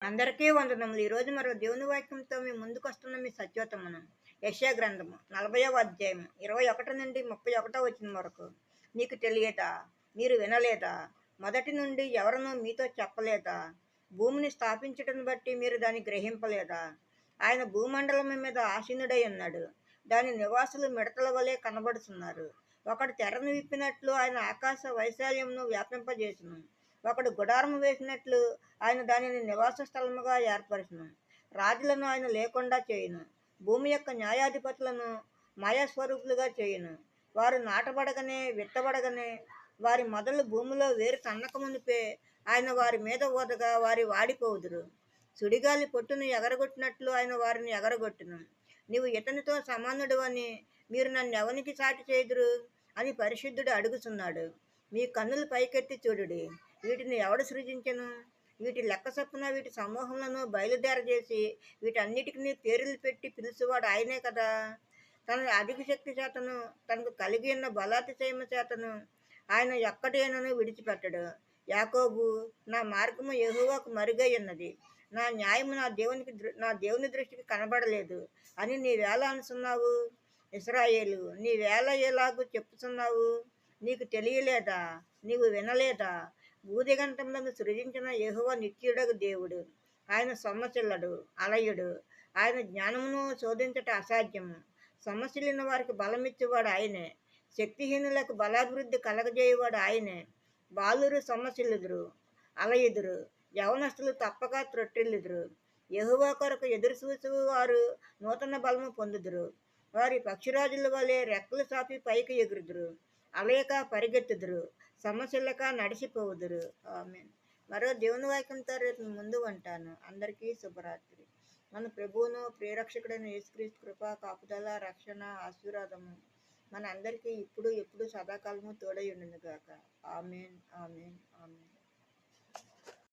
అందరికీ వందనములు. ఈరోజు మరో దేవుని వాక్యంతో మీ ముందుకొస్తున్న మీ సత్యోతమనం. యెషయా గ్రంథము 40వ అధ్యాయం 21 నుండి 31 వచనం వరకు. నీకు తెలియదా? మీరు వినలేదా? మొదటి నుండి ఎవరునూ మీతో చెప్పలేదా? భూమిని స్థాపించటను బట్టి మీరు దాన్ని గ్రహింపలేదా? ఆయన భూమండలం మీద ఆసీనుడై ఉన్నాడు. దాని నివాసులు మిడతల వలె కనబడుతున్నారు. ఒకడు తెరను విప్పినట్లు ఆయన ఆకాశ వైశాల్యమును వ్యాపింపజేసును. ఒకడు గుడారము వేసినట్లు ఆయన దానిని నివాస స్థలముగా ఏర్పరచును. రాజులను ఆయన లేకుండా చేయును. భూమి యొక్క న్యాయాధిపతులను మాయాస్వరూపులుగా చేయును. వారు నాటబడగనే విత్తబడగనే వారి మొదలు భూమిలో వేరు తన్నకమునిపే ఆయన వారి మీద ఊదగా వారి వాడిపోవుదురు. సుడిగాలి పొట్టును ఎగరగొట్టినట్లు ఆయన వారిని ఎగరగొట్టును. నీవు ఇతనితో సమానుడు అని మీరు నన్ను ఎవనికి సాటి చేయుదురు అని పరిశుద్ధుడు అడుగుతున్నాడు. మీ కన్నులు పైకెత్తి చూడుడి. వీటిని ఎవడు సృజించెను? వీటి లెక్క చొప్పున వీటి సమూహములను బయలుదేరజేసి వీటన్నిటికీ పేర్లు పెట్టి పిలుచువాడు ఆయనే కదా. తన అధిక శక్తి చేతను తనకు కలిగి ఉన్న బలాతిశయము చేతను ఆయన ఎక్కడైనను విడిచిపెట్టడు. యాకోబు, నా మార్గము యెహోవాకు మరుగై ఉన్నది, నా న్యాయము నా దేవుని దృష్టికి కనబడలేదు అని నీవేళ అనుచున్నావు? ఇశ్రాయేలు, నీవేళ ఎలాగూ చెప్పుచున్నావు? నీకు తెలియలేదా? నీవు వినలేదా? భూదిగంతములను సృజించిన యెహోవా నిత్యుడగు దేవుడు. ఆయన సొమ్మసిల్లడు, అలయుడు. ఆయన జ్ఞానమును శోధించట అసాధ్యము. సొమ్మసిల్లిన వారికి బలమిచ్చేవాడు ఆయనే. శక్తిహీనులకు బలాభివృద్ధి కలగజేయువాడు ఆయనే. బాలురు సొమ్మసిల్లుదురు, అలయుదురు. యవనస్తులు తప్పక త్రొట్టిల్లుదురు. యెహోవా కొరకు ఎదురుచూచు వారు నూతన బలము పొందుదురు. వారి పక్షిరాజుల వలె రెక్కలు చాపి పైకి ఎగురుదురు. అలయక పరిగెత్తుదురు, సమస్యలక నడిచిపోవుదురు. ఆమేన్. మరో దేవుని వాక్యంతో రేపు ముందు ఉంటాను. అందరికీ శుభరాత్రి. మన ప్రభువును ప్రియరక్షకుడైన యేసుక్రీస్తు కృప, కాపుదల, రక్షణ, ఆశీర్వాదము మన అందరికీ ఇప్పుడు ఎప్పుడు సదాకాలము తోడై ఉండును గాక. ఆమేన్, ఆమేన్, ఆమేన్.